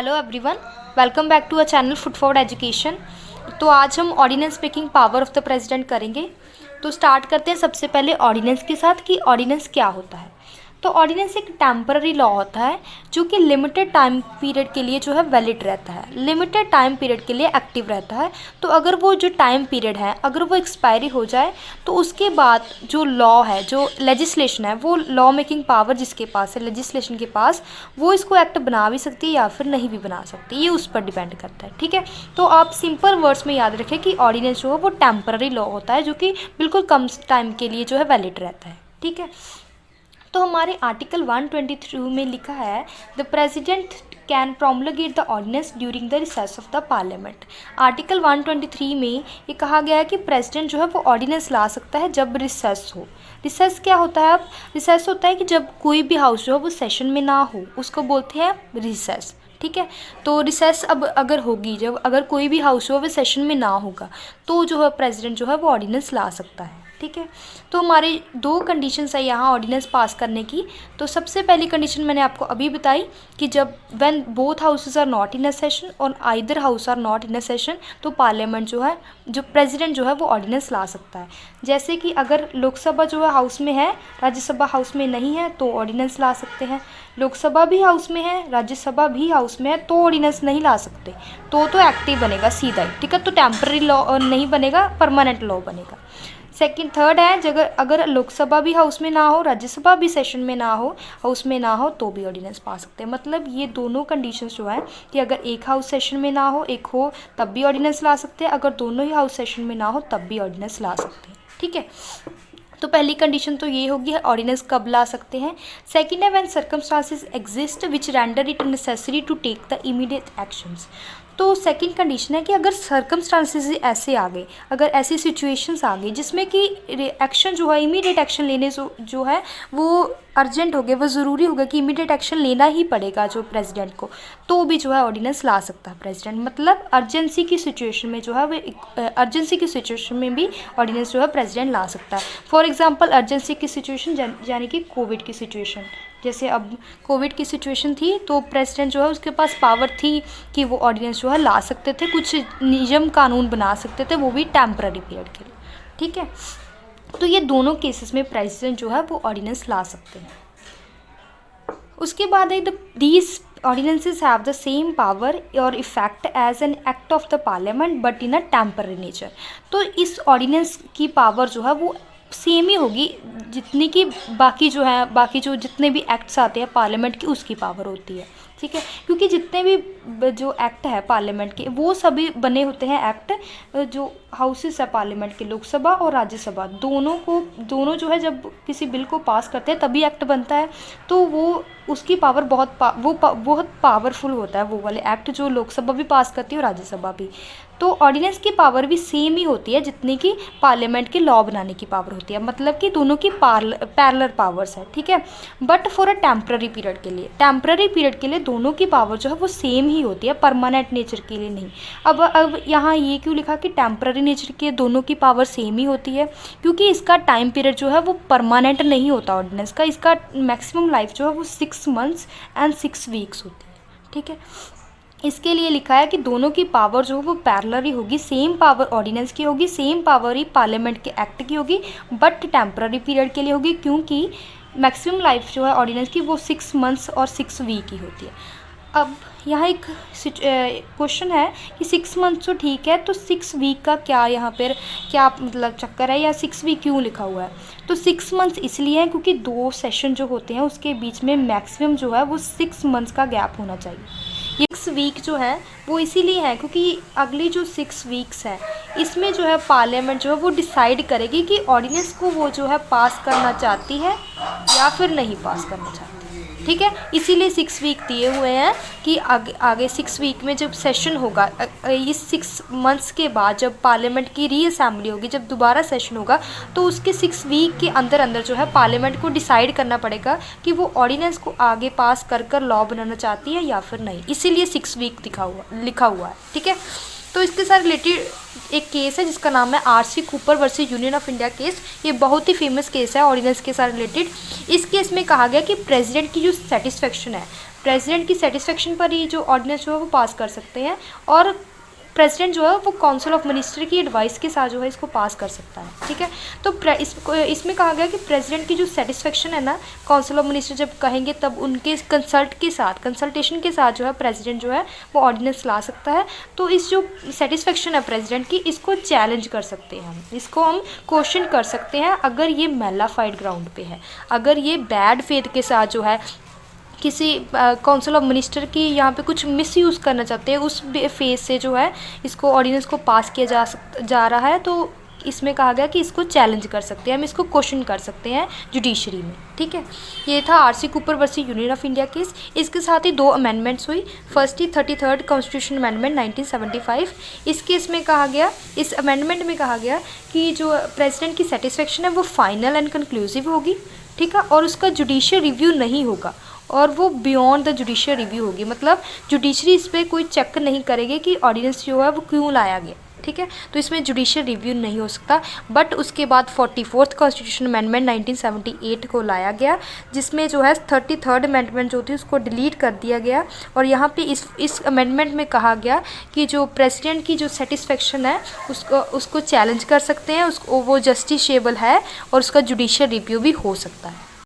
Hello everyone, welcome back to a channel foot forward education. तो आज हम ordinance making power of the president करेंगे। तो start करते हैं सबसे पहले ऑर्डिनेंस के साथ कि ऑर्डिनेंस क्या होता है। तो ऑर्डिनेंस एक टेम्पररी लॉ होता है जो कि लिमिटेड टाइम पीरियड के लिए जो है वैलिड रहता है, लिमिटेड टाइम पीरियड के लिए एक्टिव रहता है। तो अगर वो जो टाइम पीरियड है अगर वो एक्सपायरी हो जाए तो उसके बाद जो लॉ है, जो लेजिस्लेशन है, वो लॉ मेकिंग पावर जिसके पास है, लेजिस्लेशन के पास, वो इसको एक्ट बना भी सकती है या फिर नहीं भी बना सकती, ये उस पर डिपेंड करता है। ठीक है, तो आप सिंपल वर्ड्स में याद रखें कि ऑर्डिनेंस जो है वो टेम्पररी लॉ होता है जो कि बिल्कुल कम टाइम के लिए जो है वैलिड रहता है। ठीक है, तो हमारे आर्टिकल 123 में लिखा है the president can promulgate the ordinance during the recess of the parliament. Article 123 में ये कहा गया है कि प्रेसिडेंट जो है वो ऑर्डिनेंस ला सकता है जब रिसेस हो। रिसेस क्या होता है? अब रिसेस होता है कि जब कोई भी हाउस जो है वो सेशन में ना हो, उसको बोलते हैं रिसेस। ठीक है, तो रिसेस अब अगर होगी, जब अगर कोई भी हाउस जो है वो सेशन में ना होगा तो जो है प्रेसिडेंट जो है वो ऑर्डिनेंस ला सकता है। ठीक है, तो हमारे दो कंडीशंस है यहाँ ऑर्डिनेंस पास करने की। तो सबसे पहली कंडीशन मैंने आपको अभी बताई कि जब when both houses are not in a session और either house are not in a session तो पार्लियामेंट जो है, जो प्रेसिडेंट जो है वो ऑर्डिनेंस ला सकता है। जैसे कि अगर लोकसभा जो है हाउस में है, राज्यसभा हाउस में नहीं है तो ऑर्डिनेंस ला सकते हैं। लोकसभा भी हाउस में है, राज्यसभा भी हाउस में है तो ऑर्डिनेंस नहीं ला सकते, तो एक्टिव बनेगा सीधा ही। ठीक है, तो टेम्पररी लॉ नहीं बनेगा, परमानेंट लॉ बनेगा। सेकंड थर्ड है, जगह अगर लोकसभा भी हाउस में ना हो, राज्यसभा भी सेशन में ना हो, हाउस में ना हो तो भी ऑर्डिनेंस पा सकते हैं। मतलब ये दोनों कंडीशंस जो है कि अगर एक हाउस सेशन में ना हो, एक हो, तब भी ऑर्डिनेंस ला सकते हैं, अगर दोनों ही हाउस सेशन में ना हो तब भी ऑर्डिनेंस ला सकते हैं। ठीक है, तो पहली कंडीशन तो ये होगी है ऑर्डिनेंस कब ला सकते हैं। सेकंड है when circumstances exist which render it necessary to take the immediate actions. तो सेकंड कंडीशन है कि अगर सर्कमस्टांसेस ऐसे आ गए, अगर ऐसी सिचुएशंस आ गई जिसमें कि एक्शन जो है, इमीडिएट एक्शन लेने जो है वो अर्जेंट हो गए, वो ज़रूरी हो गया कि इमीडिएट एक्शन लेना ही पड़ेगा जो प्रेसिडेंट को, तो भी जो है ऑर्डिनेंस ला सकता है प्रेसिडेंट। मतलब अर्जेंसी की सिचुएशन में जो है वो अर्जेंसी की सिचुएशन में भी ऑर्डिनेंस जो है प्रेसिडेंट ला सकता है। फॉर एग्जांपल अर्जेंसी की सिचुएशन यानी कि कोविड की सिचुएशन, जैसे अब कोविड की सिचुएशन थी तो प्रेसिडेंट जो है उसके पास पावर थी कि वो ऑर्डिनेंस जो है ला सकते थे, कुछ नियम कानून बना सकते थे, वो भी टेम्पररी पीरियड के लिए। ठीक है, तो ये दोनों केसेस में प्रेसिडेंट जो है वो ऑर्डिनेंस ला सकते हैं। उसके बाद है these ordinances have the same power or effect as an act of the parliament but in a temporary nature। तो इस ऑर्डिनेंस की पावर जो है वो सेम ही होगी जितनी कि बाकी जो जितने भी एक्ट्स आते हैं पार्लियामेंट की उसकी पावर होती है। ठीक है, क्योंकि जितने भी जो एक्ट है पार्लियामेंट के वो सभी बने होते हैं एक्ट, जो हाउसेस है पार्लियामेंट के, लोकसभा और राज्यसभा, दोनों जो है जब किसी बिल को पास करते हैं तभी एक्ट बनता है। तो वो उसकी पावर बहुत पावरफुल होता है वो वाले एक्ट जो लोकसभा भी पास करती है और राज्यसभा भी। तो ऑर्डिनेंस की पावर भी सेम ही होती है जितनी कि पार्लियामेंट के लॉ बनाने की पावर होती है, मतलब कि दोनों की पैरेलल पावर्स है। ठीक है, but for a temporary period के लिए दोनों की पावर जो है वो सेम ही होती है, परमानेंट नेचर के लिए नहीं। अब यहाँ ये क्यों लिखा कि टेम्पररी नेचर के दोनों की पावर सेम ही होती है? क्योंकि इसका टाइम पीरियड जो है वो परमानेंट नहीं होता ऑर्डिनेंस का, इसका मैक्सिमम लाइफ जो है वो 6 मंथ्स एंड 6 वीक्स होती है। ठीक है, इसके लिए लिखा है कि दोनों की पावर जो है वो पैरेलल ही होगी, सेम पावर ऑर्डिनेंस की होगी, सेम पावर ही पार्लियामेंट के एक्ट की होगी, बट टेम्पररी पीरियड के लिए होगी क्योंकि मैक्सिमम लाइफ जो है ऑर्डिनेंस की वो 6 मंथ्स और 6 वीक ही होती है। अब यहाँ एक क्वेश्चन है कि 6 मंथ्स तो ठीक है, तो 6 वीक का क्या यहाँ पर क्या मतलब चक्कर है, या 6 वीक क्यों लिखा हुआ है? तो 6 मंथ्स इसलिए है क्योंकि 2 सेशन जो होते हैं उसके बीच में मैक्सिमम जो है वो 6 मंथ्स का गैप होना चाहिए। 6 वीक जो है वो इसीलिए है क्योंकि अगली जो 6 वीक्स है इसमें जो है पार्लियामेंट जो है वो डिसाइड करेगी कि ऑर्डिनेंस को वो जो है पास करना चाहती है या फिर नहीं पास करना चाहती। ठीक है, इसीलिए 6 वीक दिए हुए हैं कि आगे 6 वीक में जब सेशन होगा, इस 6 मंथ्स के बाद जब पार्लियामेंट की रीअसेंबली होगी, जब दोबारा सेशन होगा तो उसके 6 वीक के अंदर जो है पार्लियामेंट को डिसाइड करना पड़ेगा कि वो ऑर्डिनेंस को आगे पास कर लॉ बनाना चाहती है या फिर नहीं। इसीलिए 6 वीक लिखा हुआ है। ठीक है, तो इसके साथ रिलेटेड एक केस है जिसका नाम है RC Cooper versus union of India case. ये बहुत ही फेमस केस है ऑर्डिनेंस के साथ रिलेटेड। इस केस में कहा गया कि प्रेसिडेंट की जो सेटिस्फेक्शन है, प्रेसिडेंट की सेटिस्फेक्शन पर ही जो ऑर्डिनेंस जो है वो पास कर सकते हैं, और प्रेसिडेंट जो है वो काउंसिल ऑफ मिनिस्टर की एडवाइस के साथ जो है इसको पास कर सकता है। ठीक है, तो इसमें कहा गया कि प्रेसिडेंट की जो सेटिस्फेक्शन है ना, काउंसिल ऑफ मिनिस्टर जब कहेंगे तब उनके कंसल्टेशन के साथ जो है प्रेसिडेंट जो है वो ऑर्डिनेंस ला सकता है। तो इस जो सेटिस्फेक्शन है प्रेसिडेंट की, इसको चैलेंज कर सकते हैं हम, इसको हम क्वेश्चन कर सकते हैं अगर ये मेलाफाइड ग्राउंड पे है, अगर ये बैड फेथ के साथ जो है किसी काउंसिल ऑफ मिनिस्टर की यहाँ पे कुछ मिसयूज़ करना चाहते हैं, उस फेस से जो है इसको ऑर्डिनेंस को पास किया जा रहा है, तो इसमें कहा गया कि इसको चैलेंज कर सकते हैं हम, इसको क्वेश्चन कर सकते हैं जुडिशरी में। ठीक है, ये था RC Cooper versus union of India case. इसके साथ ही 2 अमेंडमेंट्स हुई। फर्स्ट ही 33rd कॉन्स्टिट्यूशन अमेंडमेंट 1975। इस केस में कहा गया, इस अमेंडमेंट में कहा गया कि जो प्रेसिडेंट की सेटिस्फेक्शन है वो फाइनल एंड कंक्लूसिव होगी। ठीक है, और उसका जुडिशियल रिव्यू नहीं होगा, और वो बियॉन्ड द जुडिशियल रिव्यू होगी, मतलब जुडिशरी इस पर कोई चेक नहीं करेगी कि ऑर्डिनेंस जो है वो क्यों लाया गया। ठीक है, तो इसमें जुडिशियल रिव्यू नहीं हो सकता। बट उसके बाद 44th कॉन्स्टिट्यूशन अमेंडमेंट 1978 को लाया गया, जिसमें जो है 33rd अमेंडमेंट जो थी उसको डिलीट कर दिया गया, और यहाँ पे इस अमेंडमेंट में कहा गया कि जो प्रेसिडेंट की जो सेटिस्फेक्शन है उसको चैलेंज कर सकते हैं, उसको वो जस्टिसेबल है, और उसका जुडिशियल रिव्यू भी हो सकता है।